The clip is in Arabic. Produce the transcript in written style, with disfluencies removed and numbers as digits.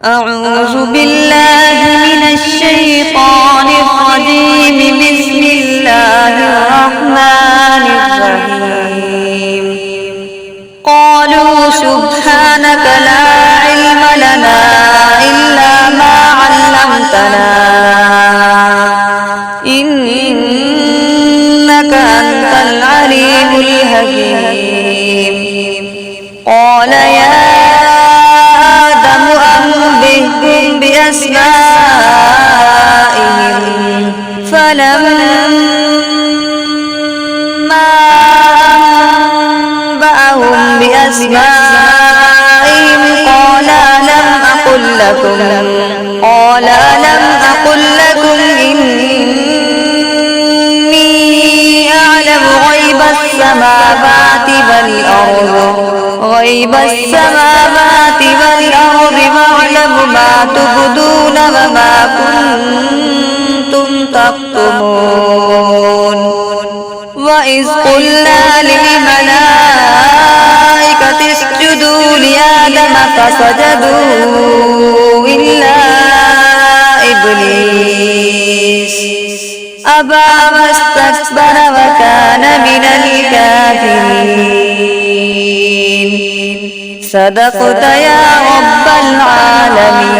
أعوذ بالله من الشيطان الرجيم. بسم الله الرحمن الرحيم. قالوا سبحانك لا علم لنا إلا ما علمتنا إنك أنت العليم الحكيم. قال يا آدم أنبئهم بأسمائهم فلما أنبأهم بأسمائهم قال ألم أقل لكم إني أعلم غيب السماوات والأرض وأعلم ما تبدون وما كنتم تكتمون. وإذ قلنا للملائكة اسجدوا لآدم فسجدوا إلا إبليس أبى واستكبر وكان من الكافرين. صدقت يا رب العالمين.